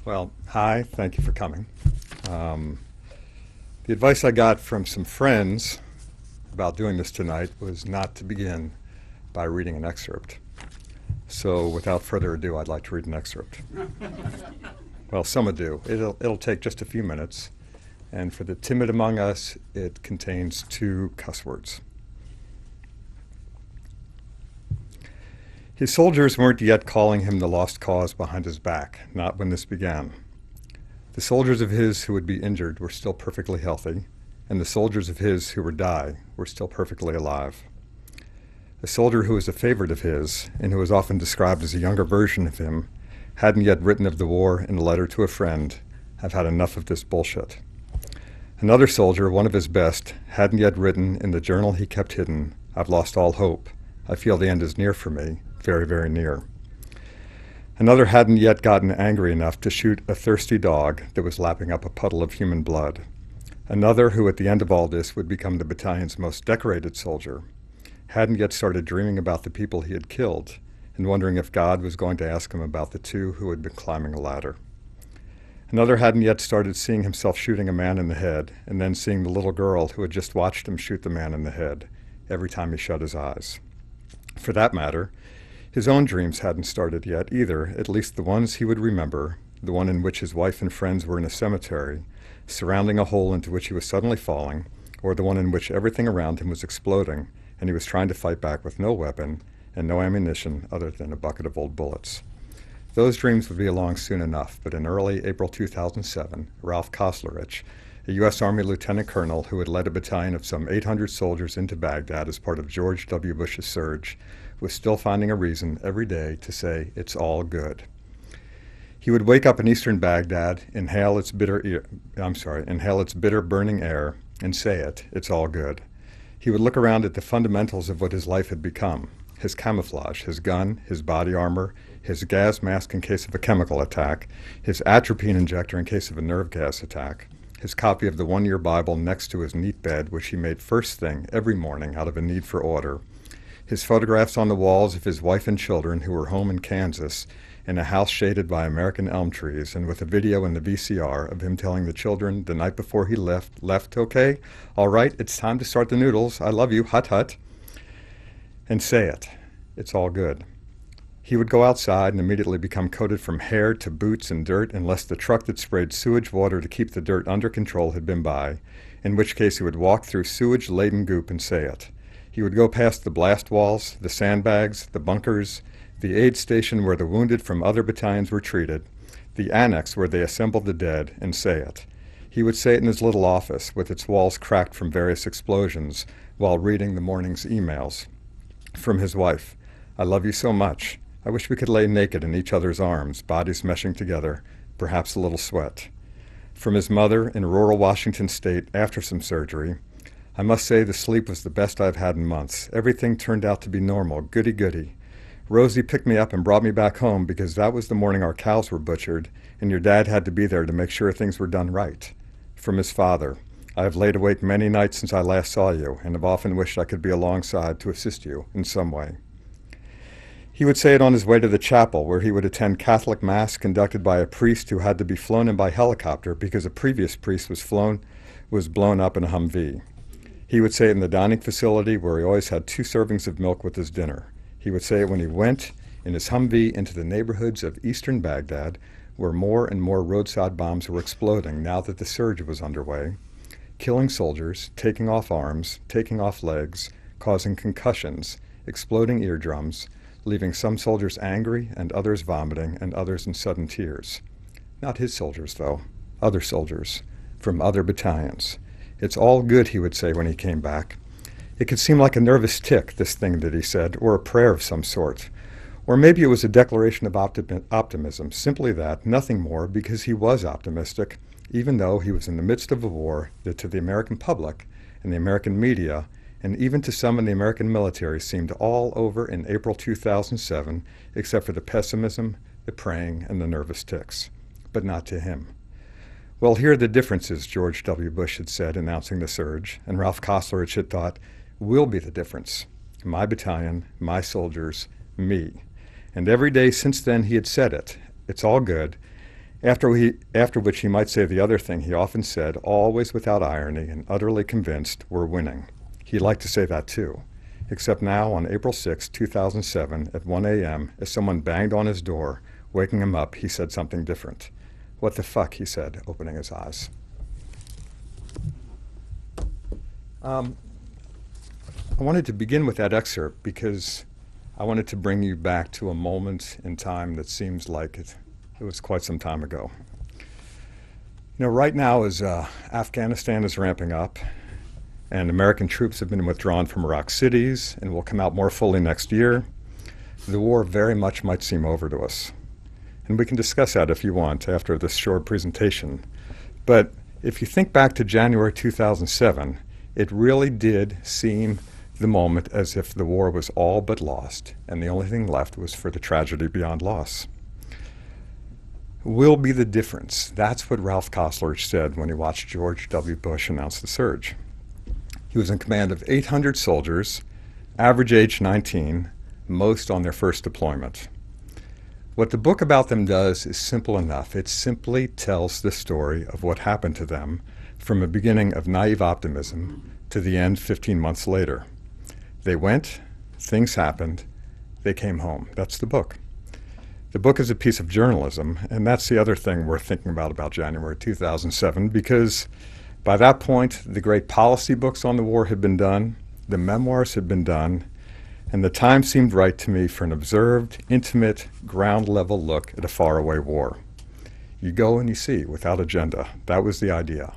Well, hi, thank you for coming. Um, the advice I got from some friends about doing this tonight was not to begin by reading an excerpt. So without further ado, I'd like to read an excerpt. Well, some would do. It'll take just a few minutes, and for the timid among us, it contains 2 cuss words. His soldiers weren't yet calling him the lost cause behind his back, not when this began. The soldiers of his who would be injured were still perfectly healthy, and the soldiers of his who would die were still perfectly alive. A soldier who was a favorite of his, and who was often described as a younger version of him, hadn't yet written of the war in a letter to a friend, "I've had enough of this bullshit." Another soldier, one of his best, hadn't yet written in the journal he kept hidden, "I've lost all hope. I feel the end is near for me, very, very near." Another hadn't yet gotten angry enough to shoot a thirsty dog that was lapping up a puddle of human blood. Another, who at the end of all this would become the battalion's most decorated soldier, hadn't yet started dreaming about the people he had killed and wondering if God was going to ask him about the 2 who had been climbing a ladder. Another hadn't yet started seeing himself shooting a man in the head and then seeing the little girl who had just watched him shoot the man in the head every time he shut his eyes. For that matter, his own dreams hadn't started yet either, at least the ones he would remember, the one in which his wife and friends were in a cemetery, surrounding a hole into which he was suddenly falling, or the one in which everything around him was exploding, and he was trying to fight back with no weapon and no ammunition other than a bucket of old bullets. Those dreams would be along soon enough, but in early April 2007, Ralph Koslerich, a U.S. Army lieutenant colonel who had led a battalion of some 800 soldiers into Baghdad as part of George W. Bush's surge, was still finding a reason every day to say, "It's all good." He would wake up in eastern Baghdad, inhale its bitter burning air, and say it, "It's all good." He would look around at the fundamentals of what his life had become: his camouflage, his gun, his body armor, his gas mask in case of a chemical attack, his atropine injector in case of a nerve gas attack, his copy of the one-year Bible next to his neat bed, which he made first thing every morning out of a need for order, his photographs on the walls of his wife and children who were home in Kansas in a house shaded by American elm trees, and with a video in the VCR of him telling the children the night before he left, "Okay, all right, it's time to start the noodles. I love you, hut hut." And say it. It's all good. He would go outside and immediately become coated from hair to boots in dirt unless the truck that sprayed sewage water to keep the dirt under control had been by, in which case he would walk through sewage-laden goop and say it. He would go past the blast walls, the sandbags, the bunkers, the aid station where the wounded from other battalions were treated, the annex where they assembled the dead, and say it. He would say it in his little office, with its walls cracked from various explosions, while reading the morning's emails. From his wife, "I love you so much. I wish we could lay naked in each other's arms, bodies meshing together, perhaps a little sweat." From his mother in rural Washington state after some surgery, "I must say the sleep was the best I've had in months. Everything turned out to be normal, goody-goody. Rosie picked me up and brought me back home because that was the morning our cows were butchered, and your dad had to be there to make sure things were done right." From his father, "I have laid awake many nights since I last saw you, and have often wished I could be alongside to assist you in some way." He would say it on his way to the chapel, where he would attend Catholic Mass conducted by a priest who had to be flown in by helicopter because a previous priest was blown up in a Humvee. He would say it in the dining facility, where he always had 2 servings of milk with his dinner. He would say it when he went in his Humvee into the neighborhoods of eastern Baghdad, where more and more roadside bombs were exploding now that the surge was underway, killing soldiers, taking off arms, taking off legs, causing concussions, exploding eardrums, leaving some soldiers angry and others vomiting and others in sudden tears. Not his soldiers, though. Other soldiers from other battalions. "It's all good," he would say when he came back. It could seem like a nervous tic, this thing that he said, or a prayer of some sort. Or maybe it was a declaration of optimism, simply that, nothing more, because he was optimistic, even though he was in the midst of a war that to the American public and the American media, and even to some in the American military, seemed all over in April 2007, except for the pessimism, the praying, and the nervous tics. But not to him. "Well, here are the differences," George W. Bush had said, announcing the surge, and Ralph Koslerich had thought, "We'll be the difference. My battalion, my soldiers, me." And every day since then he had said it. "It's all good." After which he might say the other thing he often said, always without irony and utterly convinced, we're winning. He liked to say that too. Except now, on April 6, 2007, at 1 a.m., as someone banged on his door, waking him up, he said something different. What the fuck, he said, opening his eyes. I wanted to begin with that excerpt because I wanted to bring you back to a moment in time that seems like it was quite some time ago. You know, right now as Afghanistan is ramping up and American troops have been withdrawn from Iraq cities and will come out more fully next year, the war very much might seem over to us. And we can discuss that if you want after this short presentation. But if you think back to January 2007, it really did seem the moment as if the war was all but lost, and the only thing left was for the tragedy beyond loss. Will be the difference. That's what Ralph Koestler said when he watched George W. Bush announce the surge. He was in command of 800 soldiers, average age 19, most on their first deployment. What the book about them does is simple enough. It simply tells the story of what happened to them from a beginning of naive optimism to the end 15 months later. They went, things happened, they came home. That's the book. The book is a piece of journalism, and that's the other thing we're thinking about January 2007, because by that point, the great policy books on the war had been done, the memoirs had been done, and the time seemed right to me for an observed, intimate, ground-level look at a faraway war. You go and you see, without agenda. That was the idea.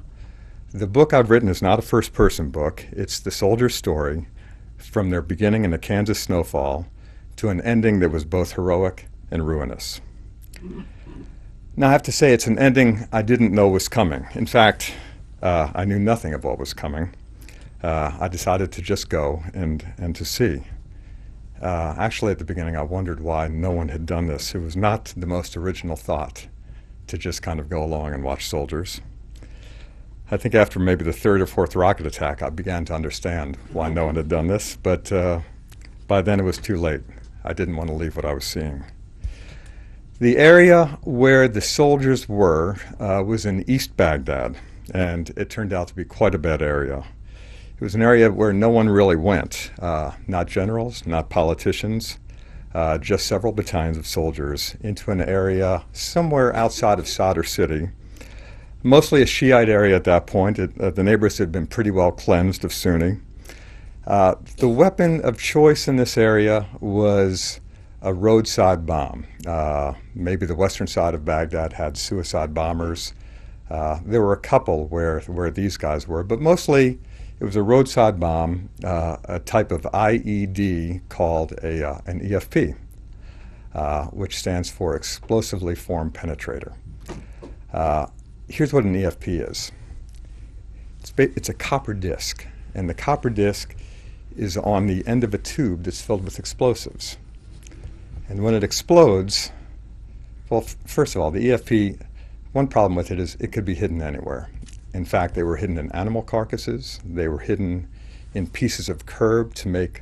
The book I've written is not a first-person book. It's the soldier's story, from their beginning in a Kansas snowfall to an ending that was both heroic and ruinous. Now, I have to say it's an ending I didn't know was coming. In fact, I knew nothing of what was coming. I decided to just go and to see. Actually, at the beginning, I wondered why no one had done this. It was not the most original thought to just kind of go along and watch soldiers. I think after maybe the third or fourth rocket attack, I began to understand why no one had done this, but by then it was too late. I didn't want to leave what I was seeing. The area where the soldiers were was in East Baghdad, and it turned out to be quite a bad area. It was an area where no one really went, not generals, not politicians, just several battalions of soldiers into an area somewhere outside of Sadr City, mostly a Shiite area at that point. The neighborhoods had been pretty well cleansed of Sunni. The weapon of choice in this area was a roadside bomb. Maybe the western side of Baghdad had suicide bombers. There were a couple where these guys were, but mostly it was a roadside bomb, a type of IED called an EFP, which stands for Explosively Formed Penetrator. Here's what an EFP is. It's a copper disc, and the copper disc is on the end of a tube that's filled with explosives. And when it explodes, well, first of all, the EFP, one problem with it is it could be hidden anywhere. In fact, they were hidden in animal carcasses. They were hidden in pieces of curb to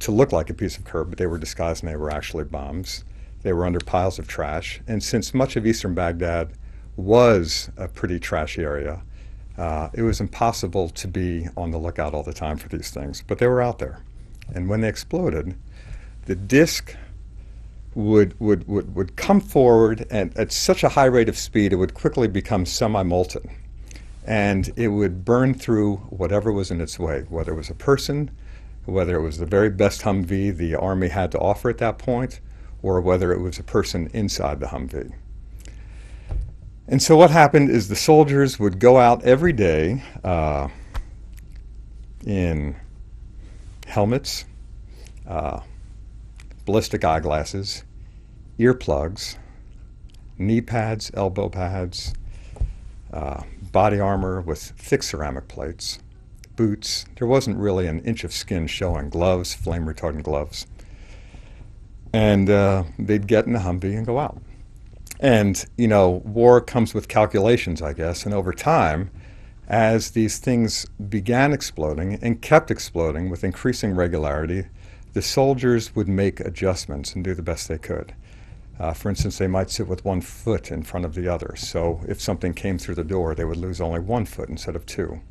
look like a piece of curb, but they were disguised and they were actually bombs. They were under piles of trash. And since much of eastern Baghdad was a pretty trashy area, it was impossible to be on the lookout all the time for these things, but they were out there. And when they exploded, the disc would come forward, and at such a high rate of speed, it would quickly become semi-molten. And it would burn through whatever was in its way, whether it was a person, whether it was the very best Humvee the Army had to offer at that point, or whether it was a person inside the Humvee. And so what happened is the soldiers would go out every day in helmets, ballistic eyeglasses, earplugs, knee pads, elbow pads, body armor with thick ceramic plates, boots. There wasn't really an inch of skin showing, gloves, flame-retardant gloves. And they'd get in a Humvee and go out. And, you know, war comes with calculations, I guess, and over time, as these things began exploding and kept exploding with increasing regularity, the soldiers would make adjustments and do the best they could. For instance, they might sit with one foot in front of the other, so if something came through the door, they would lose only 1 foot instead of 2.